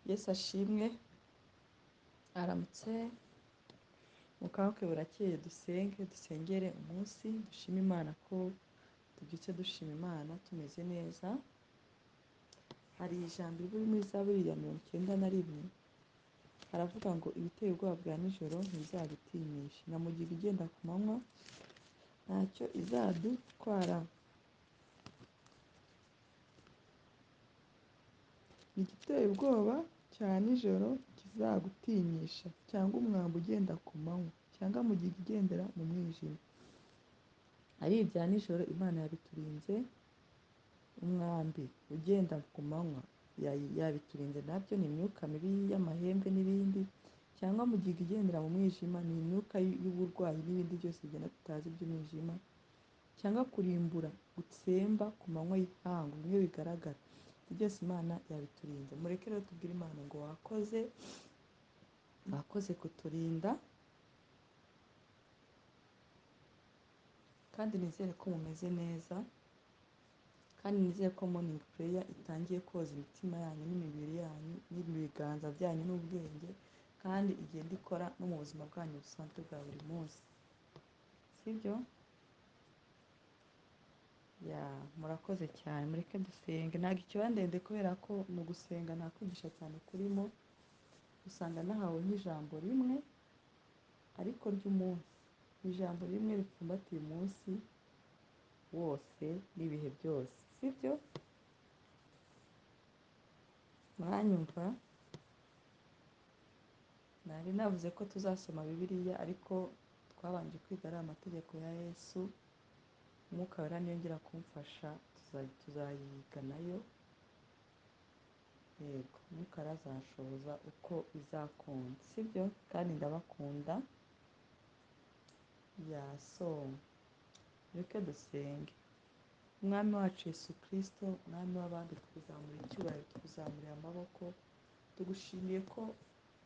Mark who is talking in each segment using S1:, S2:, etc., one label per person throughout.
S1: Yesu ashimwe, aramutse, mukanguke burakeye dusengere umunsi, dushime Imana ko tubyutse dushima Imana tumeze neza. Hari ijambo riri muri Zaburi ya 91, haravuga ngo ibiteye ubwoba bwa nijoro ntibizagutinyisha, na mugiga igenda ku manywa ntacyo izadutwara. Igiteye ubwoba cya nijoro kizagutinyisha, cyangwa umwambi ugenda ku manywa, cyangwa mugiga igendera mu mwijima. Ari ibya nijoro Imana yabiturinze, umwambi ugenda ku manywa yabiturinze, nabyo ni imyuka mibi y'amahembe n'ibindi, cyangwa mugiga igendera mu mwijima ni imyuka y'uburwayi n'ibindi byose bigenda tutazi by'umwijima, cyangwa kurimbura gutsemba ku manywa y'ihangu bimwe bigaragara. Ibyo byose Imana yabiturinze. Mureke rero tubwire Imana ngo wakoze kuturinda, kandi nizere ko mumeze neza, kandi nizere ko morning prayer itangiye koza imitima yanyu n'imibiri yanyu n'ibiganza byanyu n'ubwenge, kandi igenda ikora no mu buzima bwanyu busanzwe bwa buri munsi, sibyo? Murakoze cyane, mureke dusenge. Ntabwo ikiba ndende kubera ko mu gusenga nta kwigisha cyane kurimo, usanga nahawe nk'ijambo rimwe ariko ry'umunsi, ijambo rimwe ripfumbatiye umunsi wose n'ibihe byose, sibyo? Mwanyumva? Nari navuze ko tuzasoma Bibiliya, ariko twabanje kwiga ari amategeko ya Yesu. Umwuka wera niyongera kumfasha tuzayiga nayo. Yego, Umwuka wera azanshoboza uko bizakunda, sibyo? Kandi ndabakunda. Reka dusenge. Umwami wacu Yesu Kristo, Mwami w'abandi, tukuzamura icyubahiro, tukuzamuriye amaboko, tugushimiye ko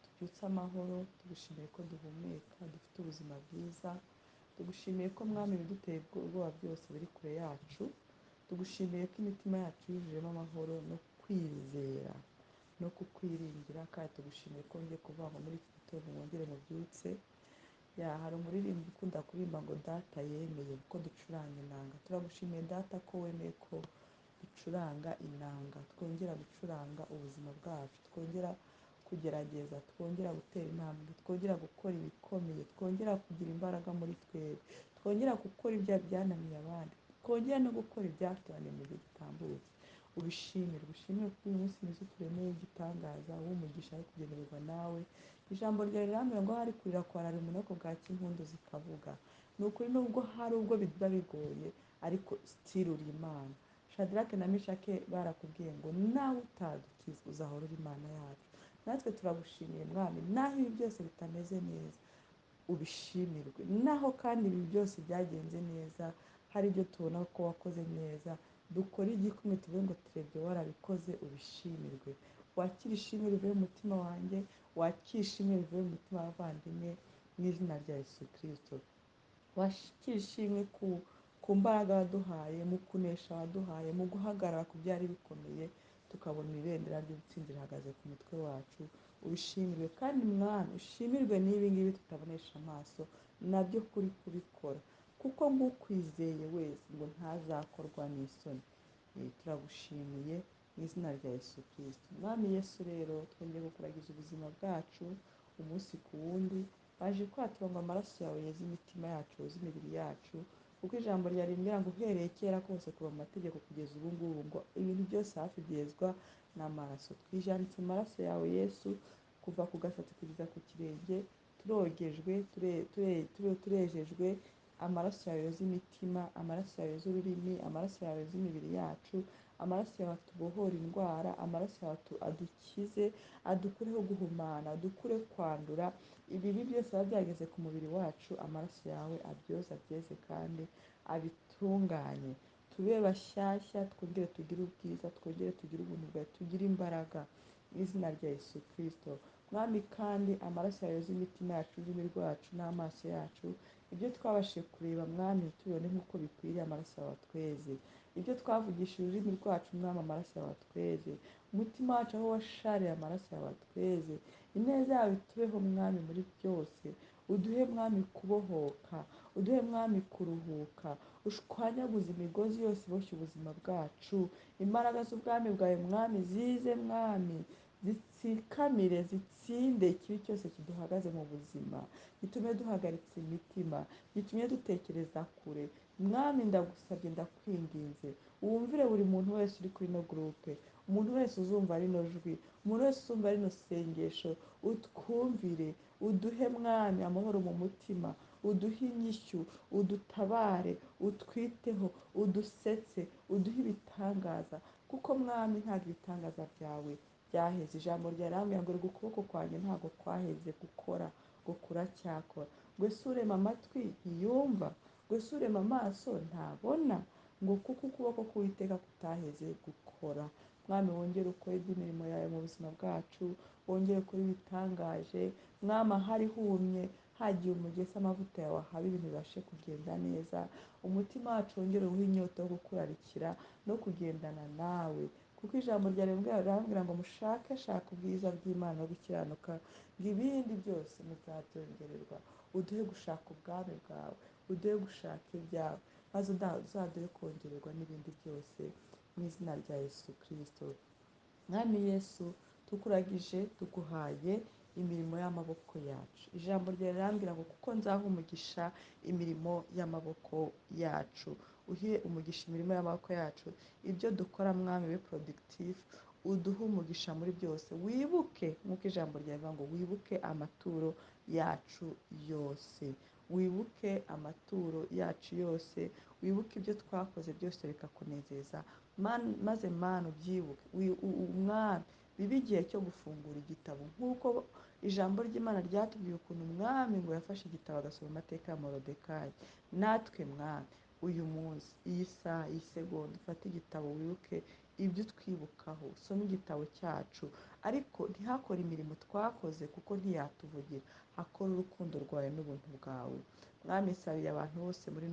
S1: tubyutse amahoro, tugushimiye ko duhumeka, dufite ubuzima bwiza, tugushimiye ko Mwami ibiduteye ubwoba byose biri kure yacu, tugushimiye ko imitima yacu yuzuyemo amahoro no kwizera no kukwiringira, kandi tugushimiye ko ngiye kuvuga muri iki gitondo mwongere mubyutse. Hari umuririmbyi ukunda kuririmba ngo data yemeye ko ducuranga inanga. Turagushimiye data ko wemeye ko ducuranga inanga, twongera gucuranga ubuzima bwacu, twongera kugerageza, twongera gutera intambwe, twongera gukora ibikomeye, twongera kugira imbaraga muri twebwe, twongera gukora ibyo byananiye abandi, twongera no gukora ibyaturaniye mu gihe gitambutse. Ubishimire ko uyu munsi mwiza uturemeye igitangaza, w'umugisha wo kugenerwa nawe. Ijambo ryawe rirambwira ngo hari kurira kwarara umunoko bwacya impundu zikavuga. Ni ukuri, nubwo hari ubwo biba bigoye, ariko still uri Imana. Shadrake na Meshake barakubwiye ngo nawe utadukiza uzahora uri Imana yacu. Natwe turagushimiye Mwami, naho ibi byose bitameze neza ubishimirwe, naho kandi ibi byose byagenze neza, hari ibyo tubona ko wakoze neza, dukore igikumwe tuvuge ngo turebye warabikoze, ubishimirwe. Wakire ishimwe rivuye mu mutima wanjye, wakire ishimwe rivuye mu mutima w'abavandimwe, mu izina rya Yesu Kristo. Wakire ishimwe ku mbaraga waduhaye, mu kunesha waduhaye, mu guhagarara ku byari bikomeye tukabona ibendera ry'ubutsinzi rihagaze ku mutwe wacu. Ubishimirwe kandi Mwana, ushimirwe n'ibi ngibi tutabonesha amaso, nabyo kuri kubikora, kuko ng'ukwizeye wese ngo ntazakorwa n'isoni. Turagushimiye mu izina rya Yesu Kristo. Mwami Yesu rero, twongeye kukuragiza ubuzima bwacu umunsi ku wundi, waje kwatura ngo amaraso yawe yeze imitima yacu, yeze imibiri yacu, kuko ijambo ryarimbwira ngo uhereye kera kose kuva mu mategeko kugeza ubu ngubu, ngo ibintu byose hafi byezwa n'amaraso. Twijanditse mu maraso yawe Yesu, kuva ku gasatsi kugeza ku kirenge, turogejwe, turejejwe. Amaraso yawe yoza imitima, amaraso yawe yoza ururimi, amaraso yawe yoza imibiri yacu, amaraso yawe atubohora indwara, amaraso yawe adukize, adukureho guhumana, adukure kwandura. Ibibi byose biba byageze ku mubiri wacu, amaraso yawe abyoza, abyeze kandi abitunganye. Tube bashyashya, twongere tugire ubwiza, twongere tugire ubuntu bwawe, tugire imbaraga mu izina rya Yesu Kristo. Mwami, kandi amaraso yawe yoza imitima yacu, ururimi rwacu n'amaso yacu, ibyo twabashije kureba Mwami tubibone nk'uko bikwiriye, amaraso yawe atweze. ibyo twavugishije ururimi rwacu mwami amaraso yawe atweze, umutima wacu aho washariye amaraso yawe atweze, ineza yawe itubeho mwami muri byose, uduhe mwami kubohoka, uduhe mwami kuruhuka, ushwanyaguze imigozi yose iboshye ubuzima bwacu, imbaraga z'ubwami bwawe mwami zize mwami zitsikamire zitsinde ikibi cyose kiduhagaze mu buzima, gitume duhagaritse imitima, gitumye dutekereza kure. Mwami ndagusabye ndakwinginze wumvire buri muntu wese uri kuri ino gurupe, umuntu wese uzumva rino jwi, umuntu wese uzumva rino sengesho, utwumvire, uduhe mwami amahoro mu mutima, uduhe inyishyu, udutabare, utwiteho, udusetse, uduhe ibitangaza, kuko mwami ntabwo ibitangaza byawe byaheze. Ijambo ryarambwira ngo reka ukuboko kwanjye ntabwo kwaheze gukora, ngo kuracyakora, ngo ese urema amatwi ntiyumva, ngo ese urema amaso ntabona, ngo kuko ukuboko k'uwiteka kutaheze gukora. Mwami wongere ukore iby'imirimo yawe mu buzima bwacu, wongere ukore ibitangaje mwami, ahari humye hagiye umugezi amavuta yawe ahaba ibintu bibashe kugenda neza, umutima wacu wongere uwuhe inyota yo gukurarikira no kugendana nawe, kuko ijambo ryawe rirambwira ngo mushakashake ubwiza bw'Imana no gukiranuka, ngo ibindi byose muzabyongererwa. Uduhe gushaka ubwami bwawe, uduhe gushaka ibyawe, maze uzaduhe kongererwa n'ibindi byose, mu izina rya Yesu Kristo. Mwami Yesu tukuragije tuguhaye imirimo y'amaboko yacu. Ijambo ryawe rirambwira ngo kuko nzaha umugisha imirimo y'amaboko yacu. Uhe umugisha imirimo y'amaboko yacu, ibyo dukora mwami be productif, uduhe umugisha muri byose. Wibuke nk'uko ijambo ryawe rivuga ngo wibuke amaturo yacu yose, wibuke amaturo yacu yose, wibuke ibyo twakoze byose bikakunezeza, maze mana ubyibuke umwami bibe igihe cyo gufungura igitabo, nk'uko ijambo ry'Imana ryatubwiye ukuntu umwami ngo yafashe igitabo agasoma amateka ya Morodekayi. Natwe mwami uyu munsi, iyi saha, iyi segonda, ufate igitabo wibuke ibyo utwibukaho, usome igitabo cyacu, ariko ntihakore imirimo twakoze kuko ntiyatuvugira, hakore urukundo rwawe n'ubuntu bwawe. Mwami sabiye abantu bose muri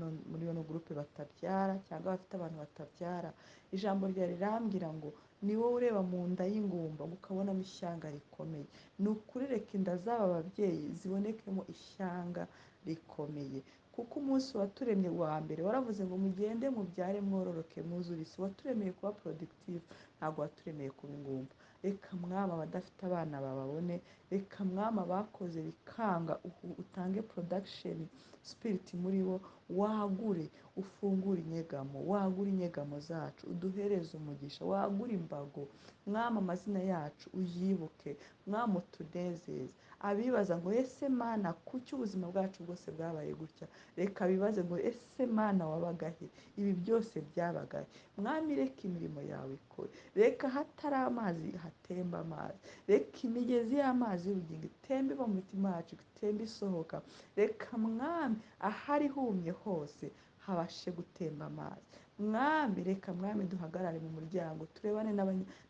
S1: ino gurupe batabyara cyangwa bafite abantu batabyara, ijambo ryawe rirambwira ngo ni wowe ureba mu nda y'ingumba ukabonamo ishyanga rikomeye. Ni ukuri reka inda z'aba babyeyi zibonekemo ishyanga rikomeye, kuko umunsi waturemye wa mbere waravuze ngo mugende mubyare mwororoke mwuzure isi. Waturemeye kuba productif, ntabwo waturemeye kuba ingumba. Reka mwami abadafite abana bababone, reka mwami abakoze bikanga utange production spirit muri bo, wagure ufungure inyegamo, wagure inyegamo zacu, uduhereze umugisha, wagure imbago mwami, amazina yacu uyibuke mwami, utunezeze. Abibaza ngo ese mana kuki ubuzima bwacu bwose bwabaye gutya, reka bibaze ngo ese mana wabagahe, ibi byose byabagahe mwami. Reka imirimo yawe ikore, reka hatari amazi hatemba amazi, reka imigezi y'amazi y'ubugingo itembe iva mu mitima yacu, itembe isohoka. Reka mwami ahari humye hose habashe gutemba amazi mwami. Reka mwami duhagarare mu muryango turebane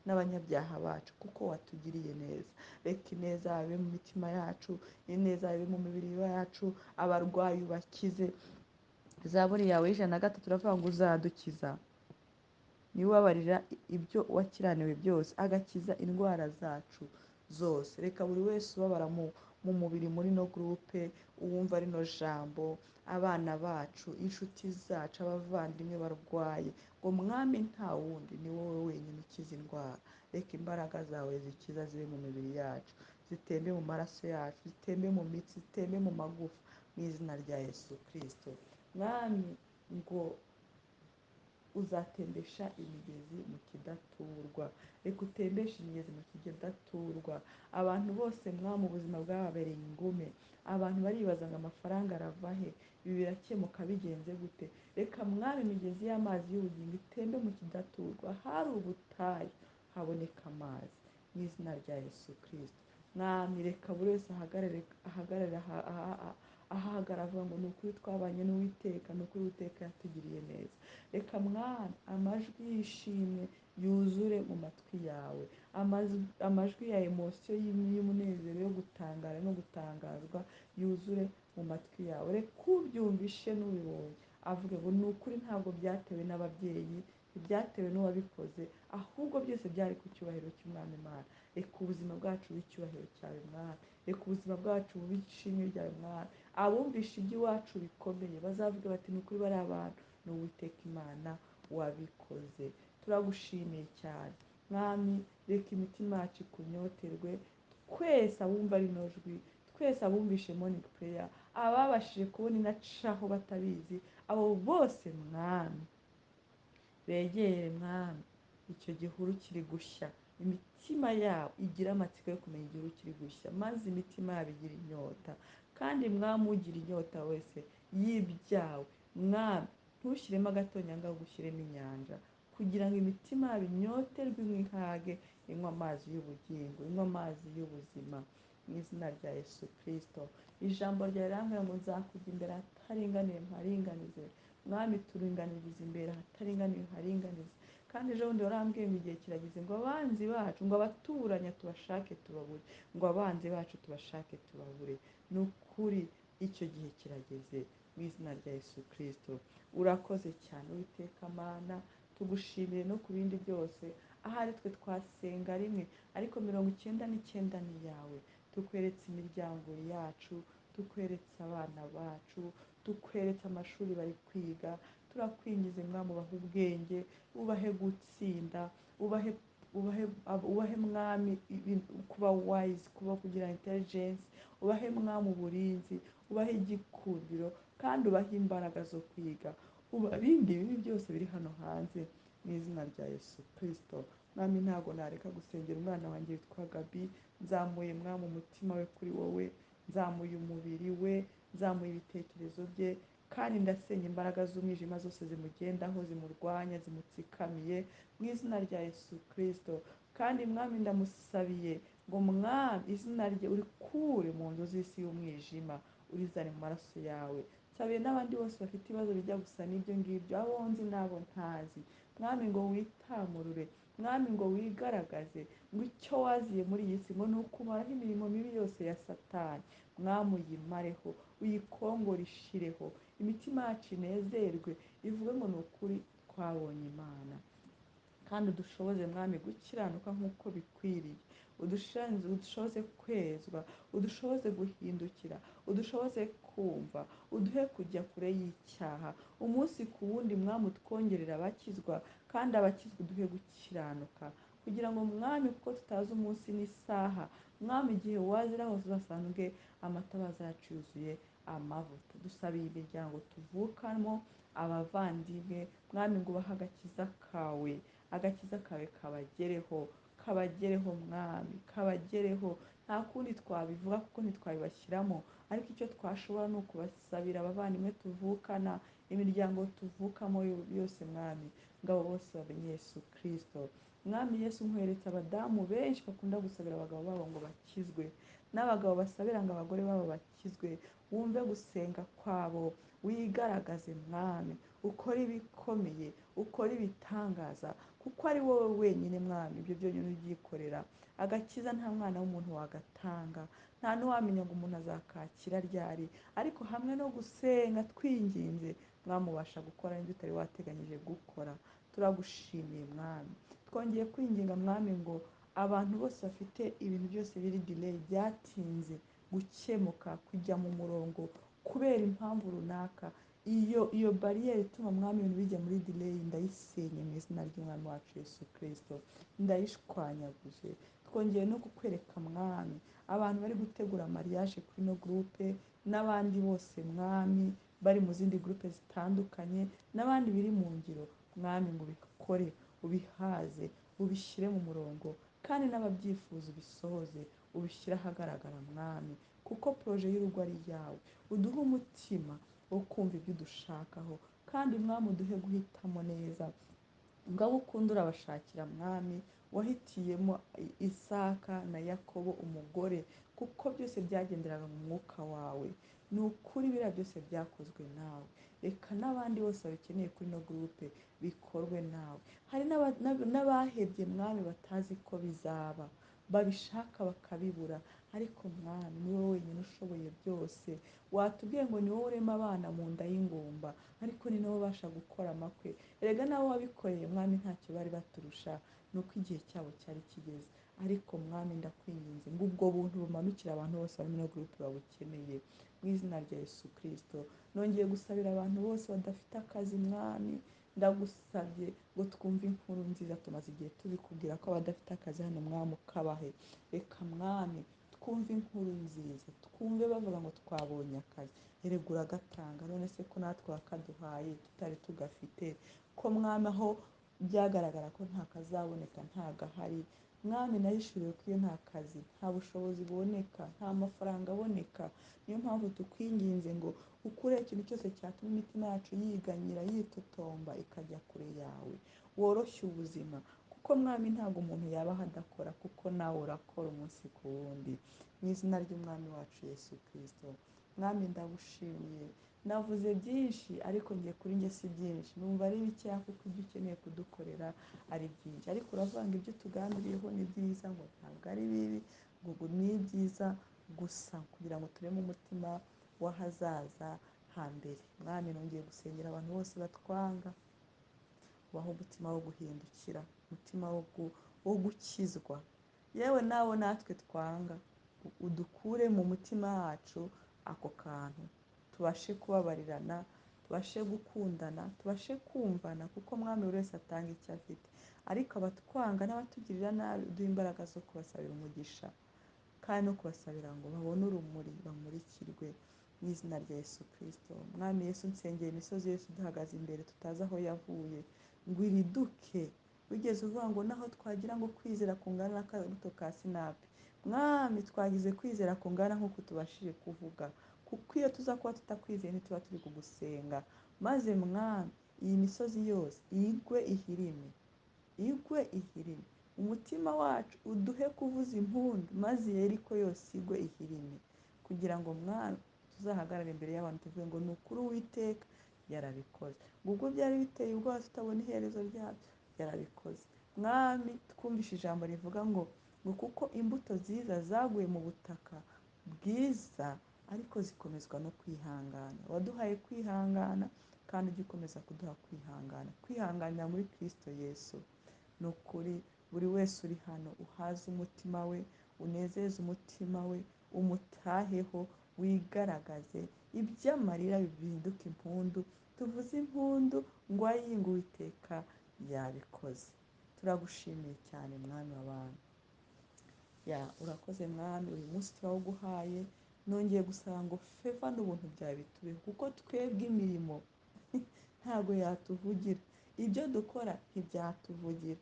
S1: n'abanyabyaha bacu, kuko watugiriye neza. Reka ineza yawe mu mitima yacu, ineza yawe mu mibiri yacu, abarwayi ubakize. Zaburi yawe y'Ijana na 3 turavuga ngo uzadukiza, niwe ubabarira ibyo wakiraniwe byose, agakiza indwara zacu zose. Reka buri wese ubabara mu mubiri muri no gurupe, uwumva rino jambo, abana bacu, inshuti zacu, abavandimwe barwaye, ngo mwami nta wundi ni wowe wenyine ukiza indwara. Reka imbaraga zawe zikiza zibe mu mibiri yacu, zitembe mu maraso yacu, zitembe mu mitsi, zitembe mu magufa, mu izina rya Yesu Kristo. Mwami ngo uzatembesha imigezi mu kidaturwa, reka utembeshe imigezi mu kidaturwa. Abantu bose mwami ubuzima bwababereye ingume, abantu baribaza ngo amafaranga arava he, ibi birakemuka bigenze gute. Reka mwami imigezi y'amazi y'ubugingo itembe mu kidaturwa, hari ubutayu haboneka amazi, mu izina rya Yesu Kristo. Mwami reka buri wese ahagarare ahagarara avuga ngo ni ukuri twabanye n'Uwiteka, ni ukuri Uwiteka yatugiriye neza. Reka mwami amajwi yishimwe yuzure mu matwi yawe, amajwi ya emosiyo y'umunezero yo gutangara no gutangazwa yuzure mu matwi yawe. Reka ubyumvishe n'ubibonye avuge ngo ni ukuri ntabwo byatewe n'ababyeyi, ntibyatewe n'uwabikoze, ahubwo byose byari ku cyubahiro cy'umwami Imana. Reka ubuzima bwacu bube icyubahiro cyawe Mwami, reka ubuzima bwacu bube ishimwe ryawe Mwami. Abumvisha iby'iwacu bikomeye bazavuga bati ni ukuri bari abantu, ni Uwiteka Imana wabikoze. Turagushimiye cyane Mwami, reka imitima yacu ikunyoterwe, twese abumva rino jwi, twese abumvishe morning prayer, ababashije kubona inacaho batabizi, abo bose Mwami begere Mwami icyo gihuru kiri gushya, imitima yabo igira amatsiko yo kumenya igihuru kiri gushya, maze imitima yabo igira inyota. Kandi Mwami ugira inyota wese y'ibyawe Mwami, ntushyiremo agatonyanga ngo ushyiremo inyanja, kugira ngo imitima yabo inyoterwe nk'ihage, inywa amazi y'ubugingo, inywa amazi y'ubuzima, mu izina rya Yesu Kristo. Ijambo ryawe rirambwira ngo nzakujya imbere ahataringaniye mparinganize. Mwami turinganiriza imbere ahataringaniye uharinganize. Kandi ejo bundi warambwiye ngo igihe kirageze ngo abanzi bacu, ngo abaturanya tubashake tubabure, ngo abanzi bacu tubashake tubabure. Ni ukuri icyo gihe kirageze, mu izina rya Yesu Kristo. Urakoze cyane Uwiteka Mana, tugushimiye no ku bindi byose. Ahari twe twasenga rimwe, ariko 99 ni yawe. Tukweretse imiryango yacu, tukweretse abana bacu, tukweretse amashuri bari kwiga. Turakwingize Mwami, ubahe ubwenge, ubahe gutsinda, ubahe Mwami kuba wise, kuba kugira intelligence, ubahe Mwami uburinzi, ubahe igikundiro, kandi ubahe imbaraga zo kwiga. Ubarinde ibibi byose biri hano hanze, mu izina rya Yesu Kristo. Mwami ntabwo nareka gusengera umwana wanjye witwa Gaby, nzamuye Mwami umutima we kuri wowe, nzamuye umubiri we, nzamuye ibitekerezo bye, kandi ndasenya imbaraga z'umwijima zose zimugendaho, zimurwanya, zimutsikamiye, mu izina rya Yesu Kristo. Kandi Mwami ndamusabiye ngo Mwami izina rye urikure mu nzu z'isi y'umwijima, urizane mu maraso yawe. Nsabiye n'abandi bose bafite ibibazo bijya gusa n'ibyo ngibyo, abo nzi n'abo ntazi. Mwami ngo witamurure, Mwami ngo wigaragaze, ngo icyo waziye muri iyi si ngo ni ukumaraho imirimo mibi yose ya Satani. Mwami uyimareho, uyikongore ishireho, imitima yacu inezerwe, ivuge ngo ni ukuri twabonye Imana. Kandi udushoboze Mwami gukiranuka nk'uko bikwiriye, udushoboze kwezwa, udushoboze guhindukira, udushoboze kumva, uduhe kujya kure y'icyaha. Umunsi ku wundi Mwami utwongerera abakizwa, kandi abakizwa uduhe gukiranuka, kugira ngo Mwami kuko tutazi umunsi n'isaha, Mwami igihe wazira hose uzasange amatabaza yacu yuzuye amavuta. Dusabiye imiryango tuvukamo, abavandimwe Mwami ngo ubahe agakiza kawe, agakiza kawe kabagereho Mwami, kabagereho. Nta kundi twabivuga kuko ntitwabibashyiramo, ariko icyo twashobora ni ukubasabira abavandimwe tuvukana, imiryango tuvukamo yose Mwami, ngo abo bose bamenye Yesu Kristo. Mwami Yesu nkweretse abadamu benshi bakunda gusabira abagabo babo ngo bakizwe, n'abagabo basabira ngo abagore babo bakizwe. Wumve gusenga kwabo, wigaragaze Mwami, ukore ibikomeye, ukore ibitangaza, kuko ari wowe wenyine Mwami ibyo byonyine ubyikorera. Agakiza nta mwana w'umuntu wagatanga, nta n'uwamenya ngo umuntu azakakira ryari, ariko hamwe no gusenga twinginze Mwami ubasha gukora n'ibyo utari wateganyije gukora. Turagushimiye Mwami, twongeye kwinginga Mwami ngo abantu bose bafite ibintu byose biri delay, byatinze gukemuka, kujya mu murongo kubera impamvu runaka, iyo bariyeri ituma Mwami ibintu bijya muri delay, ndayisenye mu izina ry'Umwami wacu Yesu Kristo, ndayishwanyaguje. Twongeye no kukwereka Mwami abantu bari gutegura mariage kuri no groupe, n'abandi bose Mwami bari mu zindi groupe zitandukanye, n'abandi biri mu ngiro Mwami ngo ubikore, ubihaze, ubishyire mu murongo, kandi n'ababyifuza ubisohoze, ubishyire ahagaragara Mwami, kuko proje y'urugo ari yawe. Uduhe umutima wo kumva ibyo udushakaho, kandi Mwami uduhe guhitamo neza. Ngabo ukunda urabashakira Mwami, wahitiyemo Isaka na Yakobo umugore, kuko byose byagenderaga mu mwuka wawe. Ni ukuri biriya byose byakozwe nawe. Reka n'abandi bose babikeneye kuri no groupe bikorwe nawe. Hari n'abahebye Mwami batazi ko bizaba, babishaka bakabibura. ariko mwami ni wowe wenyine ushoboye byose. Watubwiye ngo ni wowe urema abana mu nda y'ingumba, ariko ni nawe ubasha gukora amakwe. Erega nawe wabikoreye mwami, ntacyo bari baturusha, ni uko igihe cyabo cyari kigeze. Ariko mwami ndakwinginze ngo ubwo buntu bumanukire abantu bose bari muri gurupe babukeneye, mu izina rya Yesu Kristo. Nongeye gusabira abantu bose badafite akazi mwami, ndagusabye ngo twumve inkuru nziza. Tumaze igihe tubikubwira ko abadafite akazi hano mwami ukabahe. Reka mwami twumve inkuru nziza, twumve bavuga ngo twabonye akazi. Erega uragatanga, none se ko natwe wakaduhaye tutari tugafite, ko mwami aho byagaragara ko nta kazaboneka nta gahari, mwami nahishuriwe ko iyo nta kazi nta bushobozi buboneka, nta mafaranga aboneka. Niyo mpamvu tukwinginze ngo ukureho ikintu cyose cyatuma imitima yacu yiganyira yitotomba ikajya kure yawe, woroshye ubuzima. Kuko mwami ntabwo umuntu yabaho adakora, kuko nawe urakora umunsi ku wundi. Mu izina ry'umwami wacu Yesu Kristo, mwami ndagushimiye. Navuze byinshi ariko ngiye kuri njye si byinshi, numva ari bikeya kuko ibyo ukeneye kudukorera ari byinshi. Ariko uravuga ngo ibyo tugambiriyeho ni byiza, ngo ntabwo ari bibi, ngo ubu ni byiza gusa kugira ngo tureme umutima w'ahazaza hambere. Mwami nongeye gusengera abantu bose batwanga, ubaho umutima wo guhindukira, umutima wo gukizwa. Yewe nawe natwe twanga, udukure mu mutima wacu ako kantu, tubashe kubabarirana, tubashe gukundana, tubashe kumvana, kuko mwami buri wese atanga icyo afite. Ariko abatwanga n'abatugirira nabi uduhe imbaraga zo kubasabira umugisha, kandi no kubasabira ngo babone urumuri, bamurikirwe mu izina rya Yesu Kristo. Mwami Yesu nsengera imisozi yose duhagaze imbere tutazi aho yavuye, ngo iriduke. Wigeze uvuga ngo naho twagira ngo kwizera kungana n'akabuto ka sinapi, mwami twagize kwizera kungana nk'uko tubashije kuvuga, kuko iyo tuza kuba tutakwizeye ntituba turi kugusenga. Maze mwami iyi misozi yose igwe ihirime, igwe ihirime. Umutima wacu uduhe kuvuza impundu, maze Yeriko yose igwe ihirime, kugira ngo mwami tuzahagarare imbere y'abantu tuvuge ngo ni ukuri Uwiteka yarabikoze. Ubwo byari biteye ubwoba tutabona iherezo ryabyo, yarabikoze. Mwami twumvishe ijambo rivuga ngo kuko imbuto nziza zaguye mu butaka bwiza, ariko zikomezwa no kwihangana. Waduhaye kwihangana, kandi ujye ukomeza kuduha kwihangana, kwihanganira muri Kristo Yesu. Ni ukuri buri wese uri hano uhaze umutima we, unezeze umutima we, umutaheho, wigaragaze, iby'amarira bihinduke impundu, tuvuze impundu ngo ayinga Uwiteka yabikoze. Turagushimiye cyane mwami w'abantu. Urakoze mwami, uyu munsi turawuguhaye. Nongeye gusaba ngo feva n'ubuntu byawe bitubeho, kuko twebwe imirimo ntabwo yatuvugira, ibyo dukora ntibyatuvugira,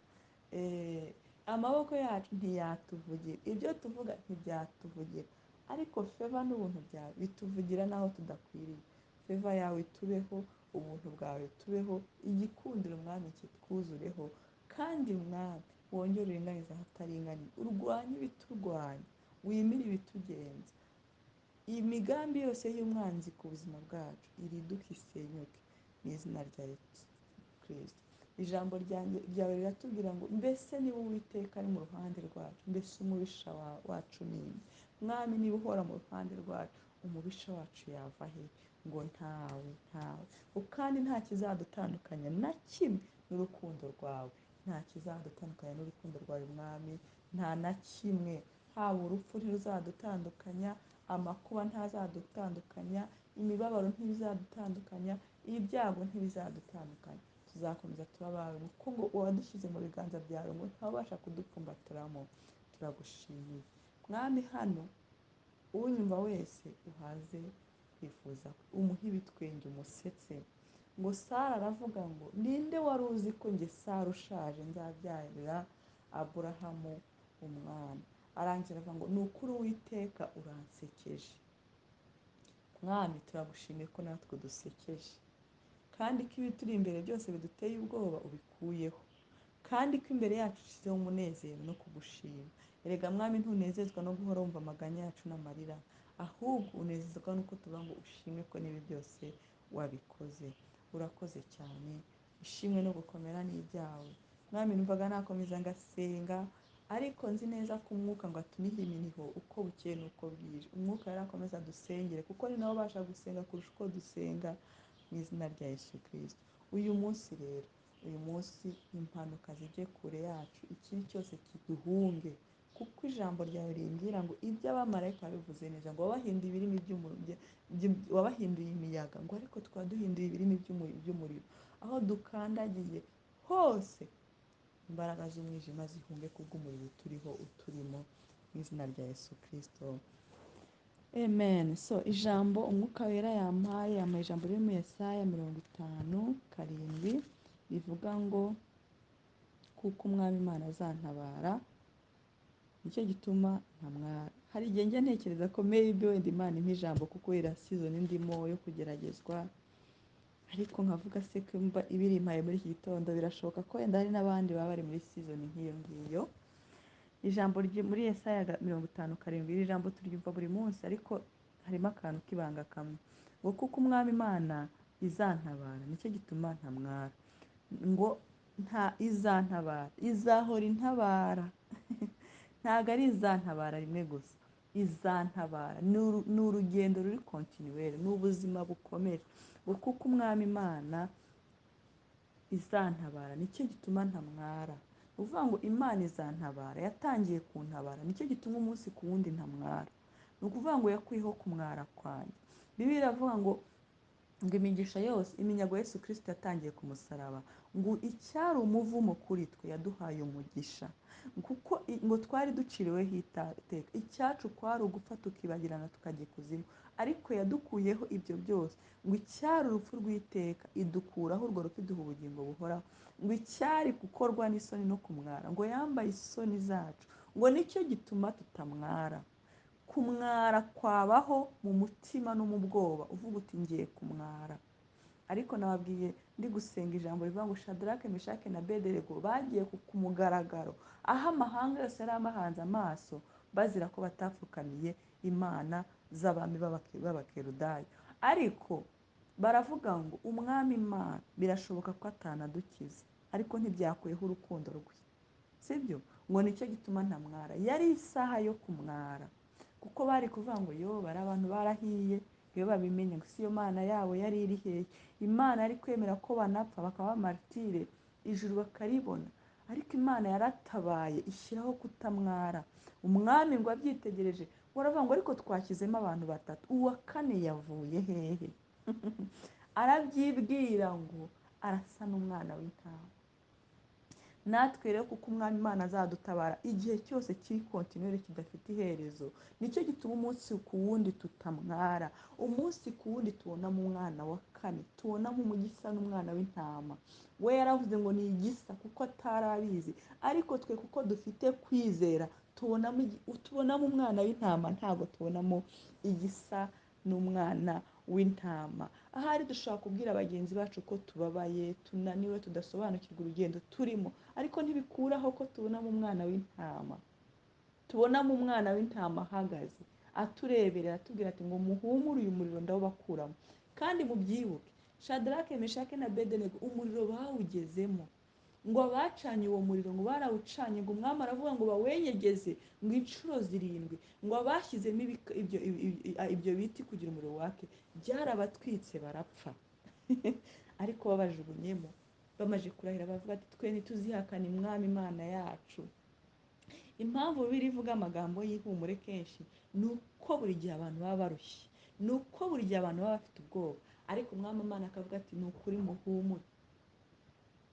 S1: amaboko yacu ntiyatuvugira, ibyo tuvuga ntibyatuvugira, ariko feva n'ubuntu byawe bituvugira n'aho tudakwiriye. Feva yawe itubeho, ubuntu bwawe tubeho, igikundiro mwami kitwuzureho, kandi mwami wongere uringanize ahataringaniye, urwanye ibiturwanya, wimire ibitugenza. Imigambi yose y'umwanzi ku buzima bwacu iriduke isenyuke mu izina rya Yesu Kristo. Ijambo ryawe riratubwira ngo mbese niba Uwiteka ari mu ruhande rwacu, mbese umubisha wacu ni nde? Mwami niba uhora mu ruhande rwacu, umubisha wacu yava he? Ngo ntawe, ntawe. Kandi nta kizadutandukanya na kimwe n'urukundo rwawe, nta kizadutandukanya n'urukundo rwawe mwami, nta na kimwe. Haba urupfu ntiruzadutandukanya, amakuba ntazadutandukanya, imibabaro ntibizadutandukanya, ibyago ntibizadutandukanya. Tuzakomeza tuba abawe, kuko ngo uwadushyize mu biganza byawe ngo ntawabasha kudupfumbaturamo. Turagushimiye mwami. Hano unyumva wese uhaze kwifuza, umuhe ibitwenge, umusetse. Ngo Sara aravuga ngo ninde wari uzi ko njye Sara ushaje nzabyarira Aburahamu umwana? Arangira avuga ngo ni ukuri Uwiteka uransekeje. Mwami turagushimiye ko natwe dusekeje, kandi ko ibituri imbere byose biduteye ubwoba ubikuyeho, kandi ko imbere yacu ushyizeho umunezero no kugushima. Erega mwami ntunezezwa no guhora wumva amaganya yacu n'amarira, ahubwo unezezwa nuko tuvuga ngo ushimwe ko n'ibi byose wabikoze. Urakoze cyane, ishimwe no gukomera ni ibyawe. Mwami numvaga nakomeza ngasenga, ariko nzi neza ko umwuka ngo atunihe iminiho uko bukeye n'uko bwije. Umwuka rero akomeza dusengere kuko ni nawe ubasha gusenga kurusha uko dusenga, mu izina rya Yesu Kristo. Uyu munsi rero, uyu munsi impanuka zijye kure yacu, ikibi cyose kiduhunge, kuko ijambo ryawe rimbwira ngo ibyo abamarayika babivuze neza, ngo wabahinduye ibirimi wabahinduye imiyaga, ngo ariko twaba duhinduye ibirimi by'umuriro. Aho dukandagiye hose imbaraga z'umwijima zihunge kubw'umuriro turiho uturimo, mu izina rya Yesu Kristo. Amen. So ijambo umwuka wera yampaye ijambo riri mu Yesaya 50:7 rivuga ngo kuko umwami Imana azantabara nicyo gituma ntamwara. Hari igihe njya ntekereza ko maybe wenda Imana impa ijambo kuko iriya season ndimo yo kugeragezwa, ariko nkavuga se ko ibirimpaye muri iki gitondo birashoboka ko wenda hari n'abandi baba bari muri season nk'iyo ngiyo. Ijambo muri Yesaya 50:7, iri jambo turyumva buri munsi ariko harimo akantu k'ibanga kamwe, ngo kuko umwami Imana izantabara nicyo gituma ntamwara. Ngo nta izantabara, izahora intabara ntabwo ari izantabara rimwe gusa, izantabara ni urugendo ruri kontinuwere, ni ubuzima bukomeje. Ngo kuko umwami Imana izantabara nicyo gituma ntamwara. Ni ukuvuga ngo Imana izantabara, yatangiye kuntabara nicyo gituma umunsi ku wundi ntamwara. Ni ukuvuga ngo yakuyeho kumwara kwanjye. Bibiliya iravuga ngo imigisha yose, iminyago Yesu Kristo yatangiye ku musaraba, ngo icyari umuvumo kuri twe yaduhaye umugisha, kuko ngo twari duciriweho iteka, icyacu kwari ugupfa tukibagirana tukajya ikuzimu, ariko yadukuyeho ibyo byose. Ngo icyari urupfu rw'iteka idukuraho urwo rupfu iduha ubugingo buhoraho. Ngo icyari gukorwa n'isoni no kumwara, ngo yambaye isoni zacu, ngo nicyo gituma tutamwara. Kumwara kwabaho mu mutima no mu bwoba, uvuga uti ngiye kumwara. Ariko nababwiye ndi gusenga ijambo rivuga ngo Shadarake, Meshake na Abedenego bagiye ku mugaragaro, aho amahanga yose yari amahanze amaso, bazira ko batapfukamiye imana z'abami b'abakerudayo. Ariko baravuga ngo umwami Imana birashoboka ko atanadukiza, ariko ntibyakuyeho urukundo rwe, sibyo? Ngo nicyo gituma ntamwara. Yari isaha yo kumwara, kuko bari kuvuga ngo yo bari abantu barahiye, iyo babimenye ngo si yo mana yabo yari iri hehe. Imana yari kwemera ko banapfa bakaba martire, ijuru bakaribona. Ariko Imana yaratabaye ishyiraho kutamwara. Umwami ngo abyitegereje baravuga ngo ariko twashyizemo abantu 3, uwa kane yavuye hehe? Arabyibwira ngo arasa n'umwana w'intama. Natwe rero kuko umwami Imana azadutabara igihe cyose kiri kontinuwere kidafite iherezo, nicyo gituma umunsi ku wundi tutamwara, umunsi ku wundi tubonamo umwana wa kane, tubonamo umugisa n'umwana w'intama. We yaravuze ngo ni igisa kuko atari abizi, ariko twe kuko dufite kwizera tubonamo umwana w'intama, ntabwo tubonamo igisa n'umwana w'intama. Ahari dushobora kubwira bagenzi bacu ko tubabaye, tunaniwe, tudasobanukirwa urugendo turimo, ariko ntibikuraho ko tubonamo umwana w'intama. Tubonamo umwana w'intama ahagaze atureberera, atubwira ati ngo muhumure uyu muriro ndawubakuramo. Kandi mubyibuke, Shadarake, Meshake na Abedenego umuriro bawugezemo, ngo abacanye uwo muriro ngo barawucanye, ngo umwami aravuga ngo bawenyegeze ngo inshuro 7, ngo abashyizemo ibyo biti kugira umuriro wake byarabatwitse barapfa. Ariko babajugunyemo bamaze kurahira bavuga ati twe ntituzihakana umwami Imana yacu. Impamvu biri ivuga amagambo y'ihumure kenshi ni uko buri gihe abantu baba barushye, ni uko buri gihe abantu baba bafite ubwoba, ariko umwami Imana akavuga ati ni ukuri muhumure,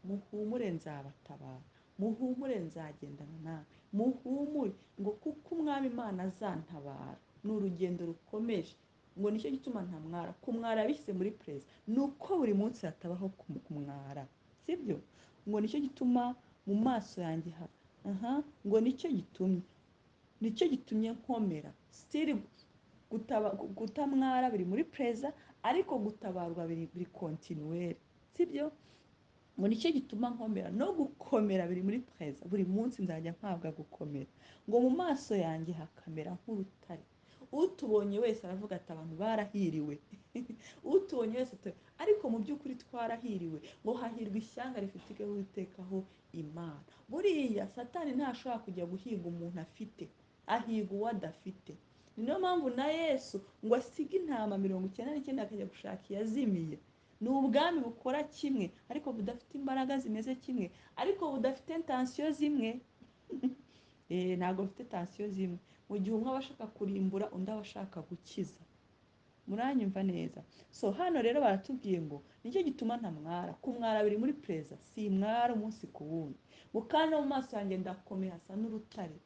S1: muhumure nzabatabara, muhumure nzagendana nawe, muhumure ngo kuko umwami Imana azantabara. Ni urugendo rukomeje, ngo nicyo gituma ntamwara. Kumwara bishyize muri preza ni uko buri munsi hatabaho kumwara, sibyo? Ngo nicyo gituma mu maso yanjye ngo nicyo gitumye nkomera. Still gutamwara biri muri preza, ariko gutabarwa biri kontinuwere, sibyo? ngo nicyo gituma nkomera, no gukomera biri muri preza. Buri munsi nzajya mpabwa gukomera. Ngo mu maso yanjye hakamera nk'urutare. utubonye wese aravuga ati abantu barahiriwe utubonye wese ariko mu by'ukuri twarahiriwe ngo hahirwa ishyanga rifite uwitekaho imana. Buriya satani ntashobora kujya guhiga umuntu afite, ahiga uwo adafite. niyo mpamvu na Yesu ngo asige intama 99 akajya gushaka iyazimiye. Ni ubwami bukora kimwe ariko budafite imbaraga zimeze kimwe, ariko budafite tensiyo zimwe ntabwo bufite tensiyo zimwe. Mu gihe umwe aba ashaka kurimbura undi aba ashaka gukiza. Muranyumva neza? So hano rero baratubwiye ngo nicyo gituma ntamwara. Kumwara biri muri preza, si mwara umunsi ku wundi. Ngo kandi mu maso yanjye ndakomeye hasa n'urutare.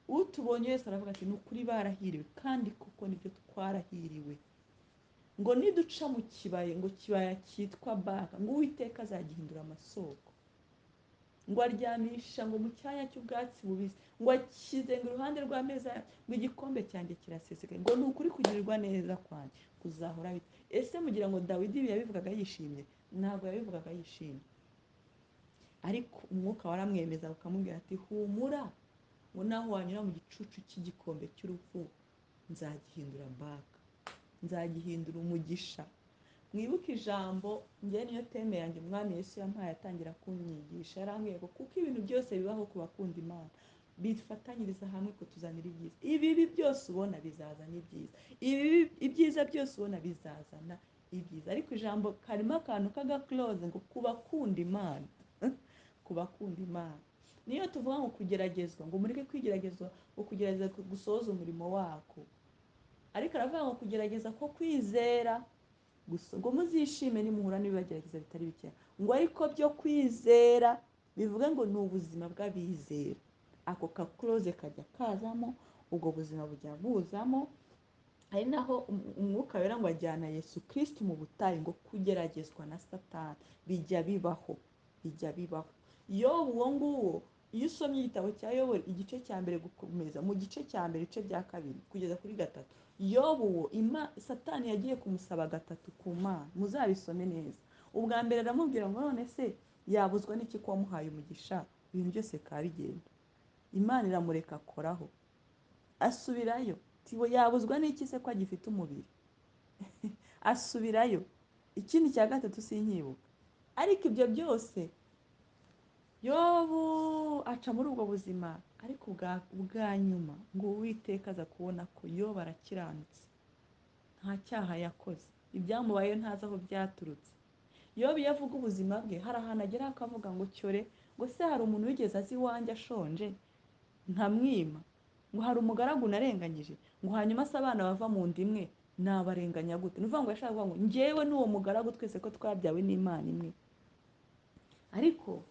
S1: Utubonye wese aravuga ati ni ukuri barahiriwe, kandi koko nibyo twarahiriwe. Ngo niduca mu kibaya, ngo kibaya cyitwa Baka, ngo Uwiteka azagihindura amasoko. Ngo aryamisha ngo mu cyanya cy'ubwatsi bubisi, ngo akize ngo iruhande rw'ameza, ngo igikombe cyanjye kirasesekaye. Ngo ni ukuri kugirirwa neza kwanjye kuzahora bite. Ese mugira ngo Dawidi yabivugaga yishimye? Ntabwo yabivugaga yishimye, ariko umwuka waramwemeza ukamubwira ati humura, ngo naho wanyura mu gicucu cy'igikombe cy'urupfu nzagihindura Baka, nzagihindura umugisha. Mwibuke ijambo, njye niyo teme yanjye umwami Yesu yampaye atangira kunyigisha. Yarambwiye ngo kuko ibintu byose bibaho ku bakunda Imana bifatanyiriza hamwe ko tuzanira ibyiza. Ibibi byose ubona bizazana ibyiza, ibyiza byose ubona bizazana ibyiza. Ariko ijambo karimo akantu k'agaklose ngo ku bakunda Imana ku bakunda Imana. Niyo tuvuga ngo kugeragezwa, ngo mureke kwigeragezwa, ngo kugerageza gusohoza umurimo wako. Ariko aravuga ngo kugerageza ko kwizera gusa, ngo muzishime nimuhura n'ibibagerageza bitari bike. Ngo ariko byo kwizera bivuga ngo ni ubuzima bw'abizera. Ako ka close kajya kazamo, ubwo buzima bujya buzamo. Ari naho umwuka wera ngo ajyana Yesu Kristo mu butayu, ngo kugeragezwa na Satani bijya bibaho. Yobu uwo nguwo, iyo usomye igitabo cya Yobu igice cya mbere gukomeza mu gice cya mbere ibice bya kabiri kugeza kuri 3, Yobu uwo Satani yagiye kumusaba 3 ku Mana. Muzabisome neza. Ubwa mbere aramubwira ngo none se yabuzwa n'iki ko wamuhaye umugisha, ibintu byose kabigenda. Imana iramureka akoraho, asubirayo. Tibo yabuzwa n'iki se ko agifite umubiri asubirayo. Ikindi cya 3 sinkibuka. Ariko ibyo byose Yobu aca muri ubwo buzima, ariko bwa nyuma ngo Uwiteka aza kubona ko Yobu arakiranutse, nta cyaha yakoze, ibyamubayeho ntazi aho byaturutse. Yobu yavuga ubuzima bwe, hari ahantu agera akavuga ngo cyore, ngo se hari umuntu wigeze azi iwanjye ashonje nkamwima? Ngo hari umugaragu narenganyije? Ngo hanyuma se abana bava mu nda imwe nabarenganya gute? Ni ukuvuga ngo yashaka kuvuga ngo njyewe n'uwo mugaragu twese ko twabyawe n'Imana imwe. Ariko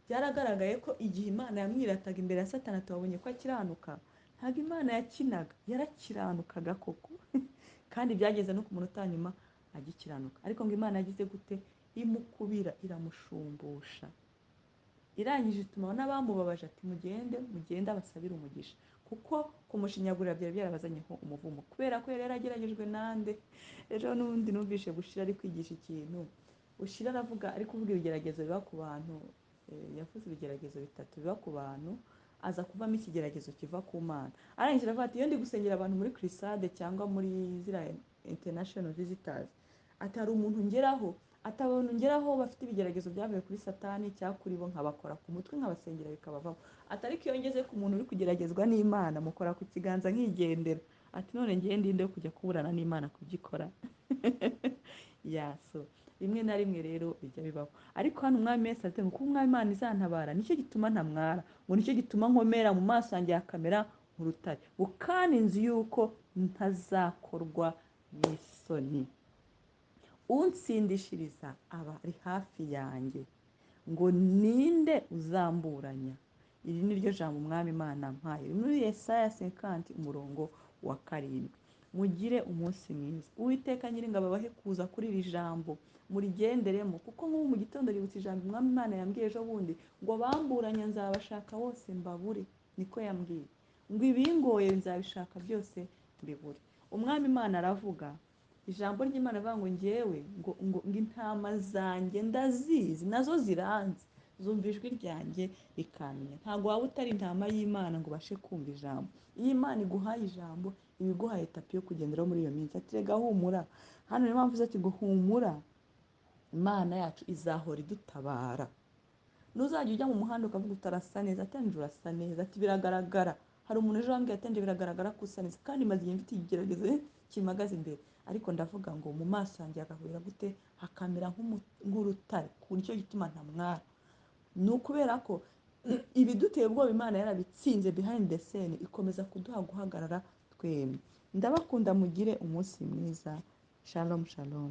S1: byaragaragaye ko igihe Imana yamwirataga imbere ya Satani tubabonye ko akiranuka, ntabwo Imana yakinaga, yarakiranukaga koko kandi byageze no ku munota nyuma agikiranuka. Ariko ngo Imana yagize gute? Imukubira, iramushumbusha. Irangije ituma n'abamubabaje ati mugende abasabire umugisha, kuko kumushinyagurira byari byarabazanyeho umuvumo, kubera ko yari yarageragejwe nande. Ejo n'ubundi numvishe Bushira ari kwigisha ikintu. Bushira aravuga, ari kuvuga ibigeragezo biba ku bantu. Yavuze ibigeragezo 3 biba ku bantu, aza kuvamo ikigeragezo kiva ku Mana. Arangije aravuga ati iyo ndi gusengera abantu muri Crusade cyangwa muri zira international visitors, atari umuntu ngeraho, atabona ngeraho bafite ibigeragezo byavuye kuri Satani cyakuri bo nkabakora ku mutwe nkabasengera bikabavamo. Atari ko yongeze ku muntu uri kugeragezwa n'Imana mukora ku kiganza nkigendera. Ati none ngiye ndinde kujya kuburana n'Imana kubyikora yaso rimwe na rimwe rero bijya bibaho. Ariko hano umwami Yesu ati ngo umwami Imana izantabara, nicyo gituma ntamwara, ngo nicyo gituma nkomera mu maso yanjye yakamera nk'urutare, ngo kandi nzi yuko ntazakorwa n'isoni. Unsindishiriza aba ari hafi yanjye, ngo ninde uzamburanya? Iri ni ryo jambo umwami Imana mpaye muri Yesaya 50 umurongo wa 7. Mugire umunsi mwiza. Uwiteka Nyiringabo abahe kuza kuri iri jambo murigenderemo, kuko nk'ubu mu gitondo ributse ijambo umwami Imana yambwiye ejo bundi ngo bamburanya nzabashaka bose mbabure. Niko yambwiye ngo ibingoye nzabishaka byose mbibure. Umwami Imana aravuga, ijambo ry'Imana avuga ngo njyewe ngo intama zanjye ndazizi, nazo ziranze, zumva ijwi ryanjye rikamenya. Ntabwo waba utari intama y'Imana ngo ubashe kumva ijambo. Iyo Imana iguhaye ijambo, iba iguhaye tapi yo kugenderaho muri iyo minsi. Ati rega humura. Hano niyo mpamvu ati ngo humura, Imana yacu izahora idutabara. Ntuzajya ujya mu muhanda ukavuga utarasa neza, atanje urasa neza, ati biragaragara. Hari umuntu ejo wambwiye atanje biragaragara ko usa neza, kandi maze igihe mfite ikigeragezo kimagaze imbere, ariko ndavuga ngo mu maso yanjye hagahurira gute, hakamera nk'urutare, ku buryo gituma ntamwara. Ni ukubera ko ibiduteye ubwoba Imana yarabitsinze behind the scene, ikomeza kuduha guhagarara twemye. Ndabakunda, mugire umunsi mwiza. Shalom shalom.